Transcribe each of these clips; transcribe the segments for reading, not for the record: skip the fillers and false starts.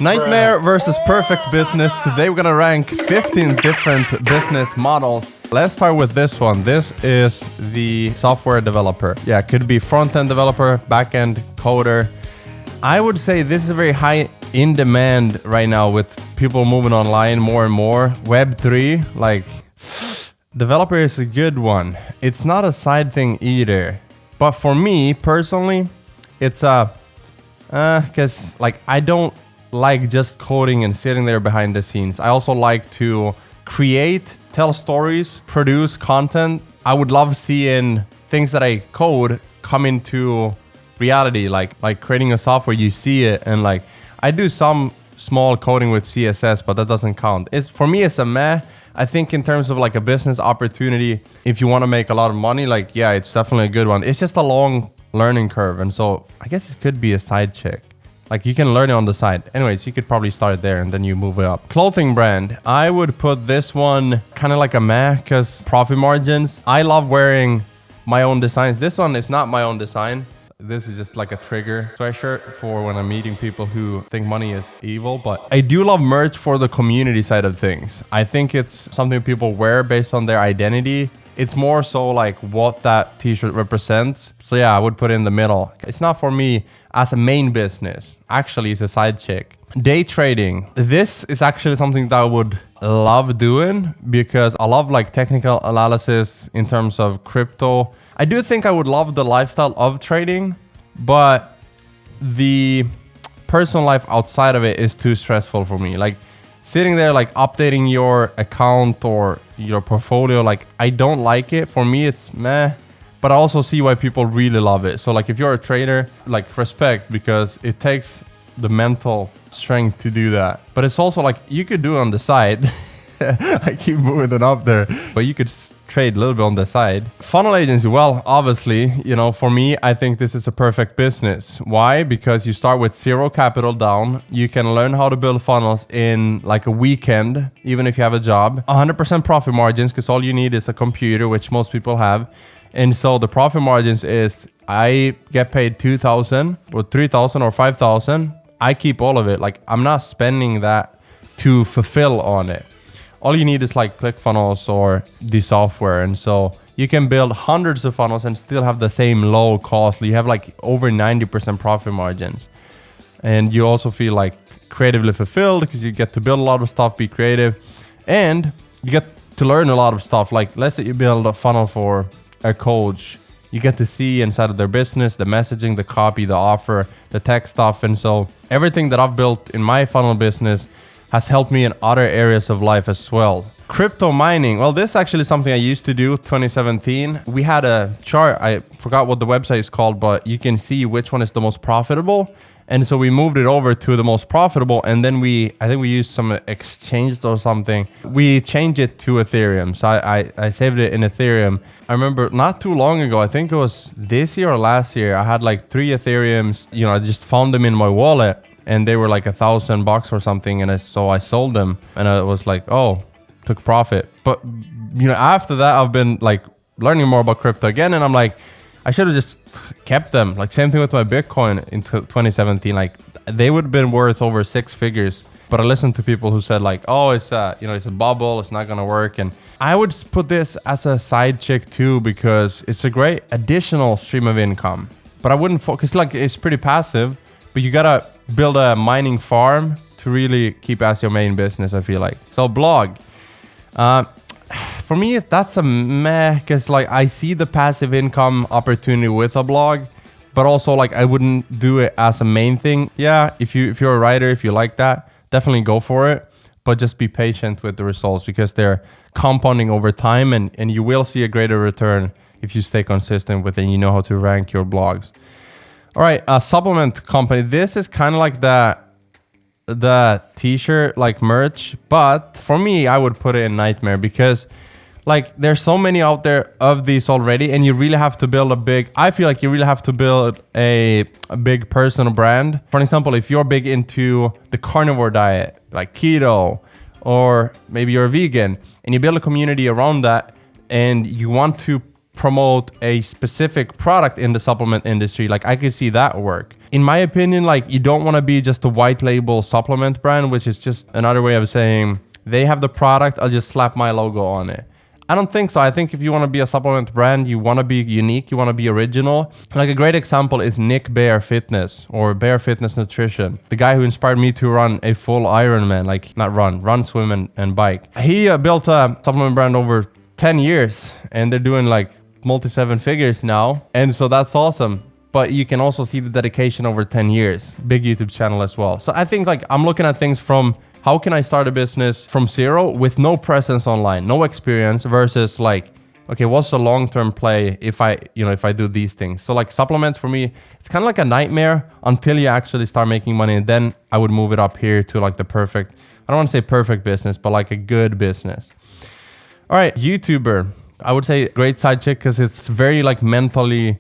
Nightmare versus perfect business. Today we're gonna rank 15 different business models. Let's start with this one. This is the software developer. Yeah, could be front-end developer, back-end coder. I would say this is very high in demand right now with people moving online more and more. Web3, like developer is a good one. It's not a side thing either. But for me personally, it's because like I don't like just coding and sitting there behind the scenes. I also like to create, tell stories, produce content. I would love seeing things that I code come into reality, like creating a software, you see it, and like I do some small coding with CSS, but that doesn't count. It's for me, it's a meh. I think in terms of like a business opportunity, if you want to make a lot of money, like yeah, it's definitely a good one. It's just a long learning curve, and so I guess it could be a side chick. Like you can learn it on the side. Anyways, you could probably start there and then you move it up. Clothing brand. I would put this one kind of like a meh because profit margins. I love wearing my own designs. This one is not my own design. This is just like a trigger sweatshirt for when I'm meeting people who think money is evil. But I do love merch for the community side of things. I think it's something people wear based on their identity. It's more so like what that t-shirt represents. So yeah, I would put it in the middle. It's not for me as a main business. Actually, it's a side chick. Day trading. This is actually something that I would love doing because I love like technical analysis in terms of crypto. I do think I would love the lifestyle of trading, but the personal life outside of it is too stressful for me. Like sitting there, like updating your account or your portfolio, like I don't like it. For me, it's meh, but I also see why people really love it. So like if you're a trader, like respect, because it takes the mental strength to do that. But it's also like you could do it on the side. I keep moving it up there, but you could trade a little bit on the side. Funnel agency, well, obviously, you know, for me, I think this is a perfect business. Why? Because you start with zero capital down. You can learn how to build funnels in like a weekend, even if you have a job. 100% profit margins, because all you need is a computer, which most people have. And so the profit margins is I get paid 2,000 or 3,000 or 5,000. I keep all of it. Like I'm not spending that to fulfill on it. All you need is like Clickfunnels or the software. And so you can build hundreds of funnels and still have the same low cost. You have like over 90% profit margins. And you also feel like creatively fulfilled because you get to build a lot of stuff, be creative. And you get to learn a lot of stuff. Like let's say you build a funnel for a coach. You get to see inside of their business, the messaging, the copy, the offer, the tech stuff. And so everything that I've built in my funnel business has helped me in other areas of life as well. Crypto mining. Well, this is actually something I used to do 2017. We had a chart. I forgot what the website is called, but you can see which one is the most profitable. And so we moved it over to the most profitable. And then I think we used some exchange or something. We changed it to Ethereum. So I saved it in Ethereum. I remember not too long ago, I think it was this year or last year, I had like 3 Ethereums. You know, I just found them in my wallet. And they were like $1,000 or something. And so I sold them and I was like, oh, took profit. But, you know, after that, I've been like learning more about crypto again. And I'm like, I should have just kept them. Like same thing with my Bitcoin in 2017. Like they would have been worth over 6 figures. But I listened to people who said like, oh, it's it's a bubble. It's not going to work. And I would put this as a side chick too, because it's a great additional stream of income. But I wouldn't focus, like it's pretty passive, but you got to build a mining farm to really keep as your main business, I feel like. So blog. For me, that's a meh, because like I see the passive income opportunity with a blog, but also like I wouldn't do it as a main thing. Yeah, if you're a writer, if you like that, definitely go for it, but just be patient with the results because they're compounding over time and you will see a greater return if you stay consistent with it and you know how to rank your blogs. All right, a supplement company. This is kind of like the t-shirt, like merch. But for me, I would put it in Nightmare because like there's so many out there of these already. And you really have to build I feel like you really have to build a big personal brand. For example, if you're big into the carnivore diet, like keto, or maybe you're a vegan and you build a community around that and you want to promote a specific product in the supplement industry, like I could see that work. In my opinion, like you don't want to be just a white label supplement brand, which is just another way of saying they have the product, I'll just slap my logo on it. I don't think so. I think if you want to be a supplement brand, you want to be unique, you want to be original. Like a great example is Nick Bare Fitness or Bare Fitness Nutrition. The guy who inspired me to run a full Ironman, like not run, swim and bike. He built a supplement brand over 10 years and they're doing like multi-7 figures now. And so that's awesome. But you can also see the dedication over 10 years. Big YouTube channel as well. So I think like I'm looking at things from how can I start a business from zero with no presence online, no experience versus like, okay, what's the long-term play if I do these things? So like supplements for me, it's kind of like a nightmare until you actually start making money. And then I would move it up here to like the perfect, I don't want to say perfect business, but like a good business. All right, YouTuber. I would say great side chick because it's very like mentally,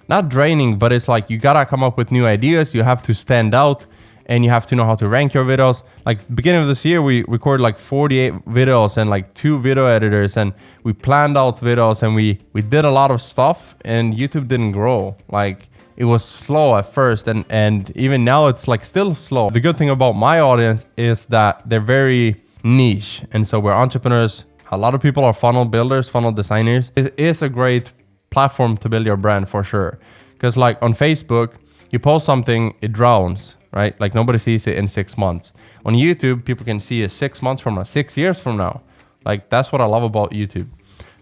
not draining, but it's like you gotta come up with new ideas. You have to stand out. And you have to know how to rank your videos. Like beginning of this year, we recorded like 48 videos and like 2 video editors, and we planned out videos and we did a lot of stuff, and YouTube didn't grow. Like it was slow at first, and even now it's like still slow. The good thing about my audience is that they're very niche, and so we're entrepreneurs. A lot of people are funnel builders, funnel designers. It is a great platform to build your brand for sure. Because like on Facebook, you post something, it drowns. Right? Like nobody sees it in 6 months. On YouTube, people can see it 6 months from now, 6 years from now. Like that's what I love about YouTube.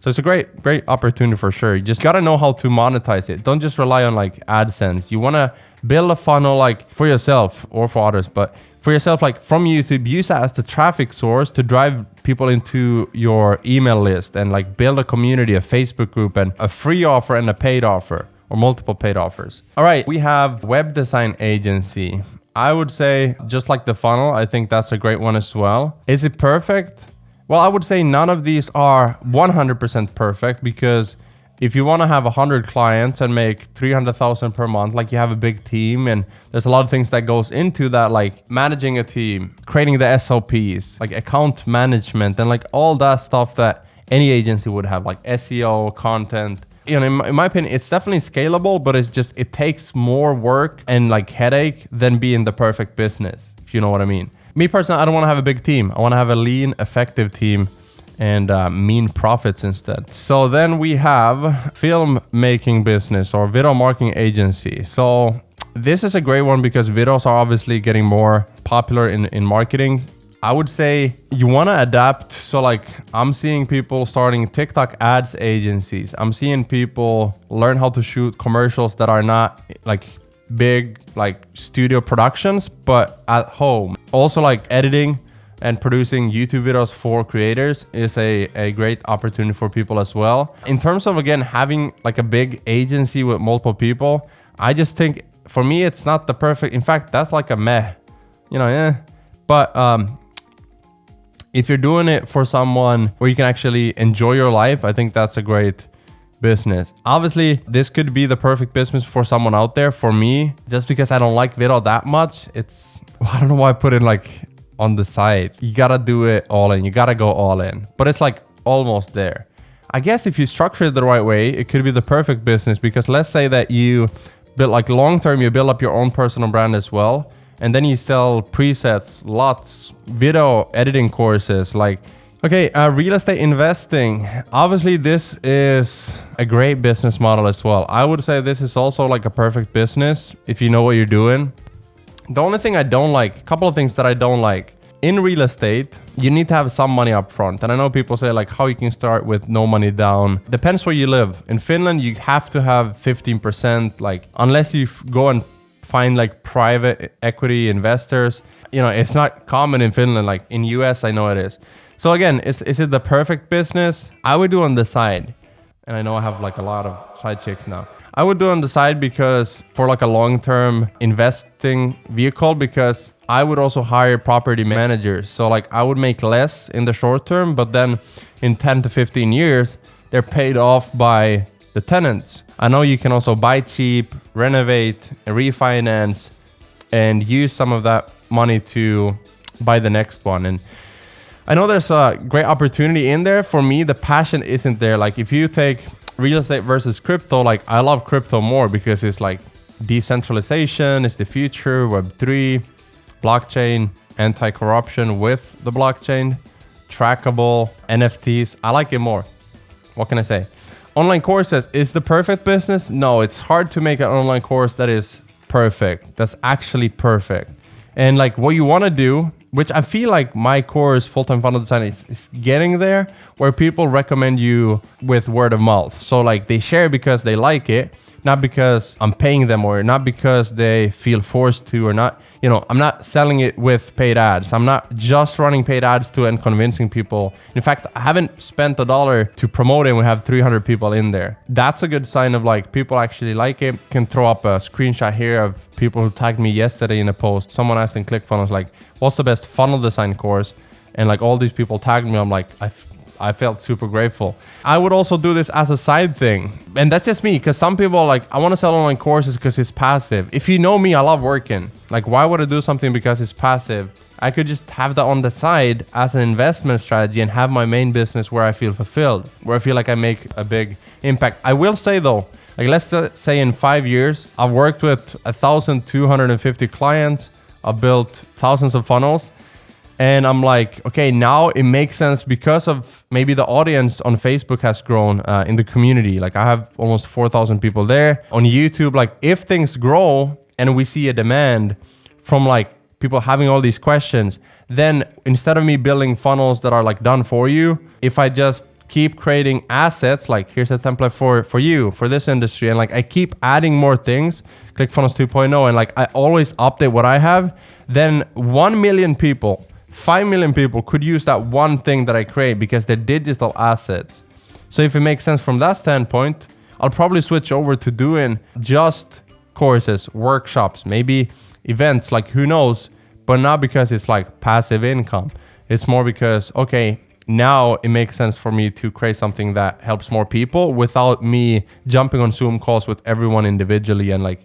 So it's a great opportunity for sure. You just got to know how to monetize it. Don't just rely on like AdSense. You want to build a funnel like for yourself or for others, but for yourself, like from YouTube, use that as the traffic source to drive people into your email list and like build a community, a Facebook group, and a free offer and a paid offer or multiple paid offers. All right, we have web design agency. I would say just like the funnel, I think that's a great one as well. Is it perfect? Well, I would say none of these are 100% perfect because if you want to have 100 clients and make 300,000 per month, like you have a big team and there's a lot of things that goes into that, like managing a team, creating the SOPs, like account management and like all that stuff that any agency would have, like SEO, content. You know, in my opinion, it's definitely scalable, but it takes more work and like headache than being the perfect business, if you know what I mean. Me personally, I don't want to have a big team. I want to have a lean, effective team and mean profits instead. So then we have film making business or video marketing agency. So this is a great one because videos are obviously getting more popular in marketing. I would say you want to adapt. So like I'm seeing people starting TikTok ads agencies. I'm seeing people learn how to shoot commercials that are not like big like studio productions, but at home. Also like editing and producing YouTube videos for creators is a great opportunity for people as well. In terms of, again, having like a big agency with multiple people, I just think for me, it's not the perfect. In fact, that's like a meh, But if you're doing it for someone where you can actually enjoy your life, I think that's a great business. Obviously, this could be the perfect business for someone out there. For me, just because I don't like video that much, I don't know why I put it like on the side. You gotta do it all in. You gotta go all in. But it's like almost there. I guess if you structure it the right way, it could be the perfect business because let's say that you build like long term, you build up your own personal brand as well. And then you sell presets, lots, video editing courses, like, okay, real estate investing. Obviously, this is a great business model as well. I would say this is also like a perfect business if you know what you're doing. The only thing I don't like, a couple of things that I don't like. In real estate, you need to have some money up front. And I know people say like how you can start with no money down. Depends where you live. In Finland, you have to have 15%, like unless you go and find like private equity investors. It's not common in Finland. Like in US, I know it is. So again, is it the perfect business? I would do on the side. And I know I have like a lot of side chicks now. I would do on the side because for like a long-term investing vehicle, because I would also hire property managers. So like I would make less in the short term, but then in 10 to 15 years, they're paid off by the tenants. I know you can also buy cheap, renovate, refinance, and use some of that money to buy the next one. And I know there's a great opportunity in there. For me, the passion isn't there. Like if you take real estate versus crypto, like I love crypto more because it's like decentralization is the future, Web3, blockchain, anti-corruption with the blockchain, trackable, NFTs. I like it more. What can I say? Online courses is the perfect business? No, it's hard to make an online course that is perfect. That's actually perfect. And like what you want to do, which I feel like my course, Full-Time Funnel Design, is getting there, where people recommend you with word of mouth. So like they share because they like it, not because I'm paying them or not because they feel forced to or not. You know, I'm not selling it with paid ads. I'm not just running paid ads to and convincing people. In fact, I haven't spent $1 to promote it and we have 300 people in there. That's a good sign of like people actually like it. Can throw up a screenshot here of people who tagged me yesterday in a post. Someone asked in Clickfunnels like, what's the best funnel design course? And like all these people tagged me. I'm like, I felt super grateful. I would also do this as a side thing. And that's just me, because some people are like, I want to sell online courses because it's passive. If you know me, I love working. Like, why would I do something because it's passive? I could just have that on the side as an investment strategy and have my main business where I feel fulfilled, where I feel like I make a big impact. I will say though, like let's say in 5 years, I've worked with 1,250 clients. I've built thousands of funnels. And I'm like, okay, now it makes sense because of maybe the audience on Facebook has grown in the community. Like I have almost 4,000 people there. On YouTube, like if things grow and we see a demand from like people having all these questions, then instead of me building funnels that are like done for you, if I just keep creating assets, like here's a template for you, for this industry, and like I keep adding more things, ClickFunnels 2.0, and like I always update what I have, then 1 million people, 5 million people could use that one thing that I create because they're digital assets. So if it makes sense from that standpoint, I'll probably switch over to doing just courses, workshops, maybe events, like who knows, but not because it's like passive income. It's more because, okay, now it makes sense for me to create something that helps more people without me jumping on Zoom calls with everyone individually and like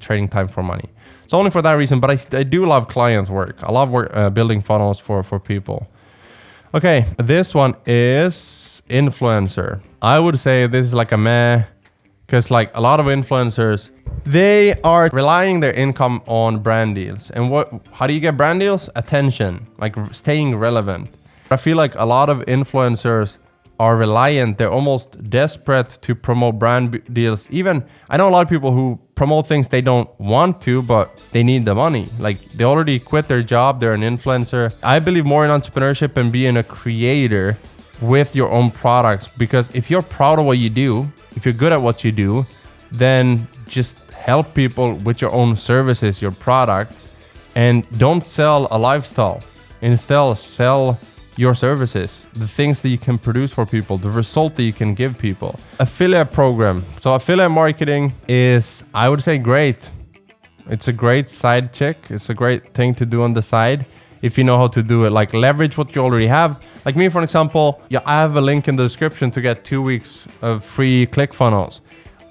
trading time for money. So only for that reason, but I do love client work. I love building funnels for people. Okay, this one is influencer. I would say this is like a meh, because like a lot of influencers, they are relying their income on brand deals. And how do you get brand deals? Attention, like staying relevant. I feel like a lot of influencers are reliant, they're almost desperate to promote brand deals. Even I know a lot of people who promote things they don't want to, but they need the money. Like they already quit their job, they're an influencer. I believe more in entrepreneurship and being a creator with your own products, because if you're proud of what you do, if you're good at what you do, then just help people with your own services, your products, and don't sell a lifestyle. Instead, sell your services, the things that you can produce for people, the result that you can give people. Affiliate program. So affiliate marketing is, I would say, great. It's a great side chick. It's a great thing to do on the side if you know how to do it. Like leverage what you already have. Like me, for example, I have a link in the description to get 2 weeks of free ClickFunnels.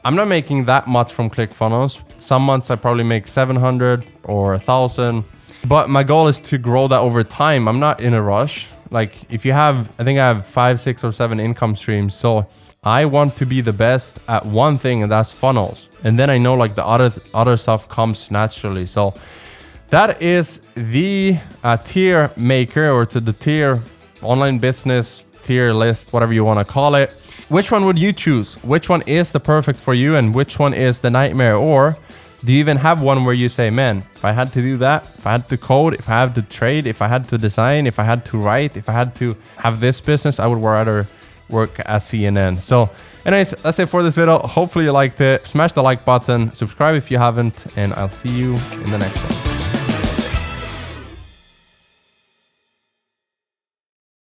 I'm not making that much from ClickFunnels. Some months I probably make 700 or 1,000. But my goal is to grow that over time. I'm not in a rush. Like if you have, I think I have 5, 6 or 7 income streams. So I want to be the best at one thing, and that's funnels. And then I know like the other stuff comes naturally. So that is the tier maker, or to the tier online business tier list, whatever you want to call it. Which one would you choose? Which one is the perfect for you and which one is the nightmare? Or do you even have one where you say, man, if I had to do that, if I had to code, if I had to trade, if I had to design, if I had to write, if I had to have this business, I would rather work at CNN. So anyways, that's it for this video. Hopefully you liked it. Smash the like button, subscribe if you haven't, and I'll see you in the next one.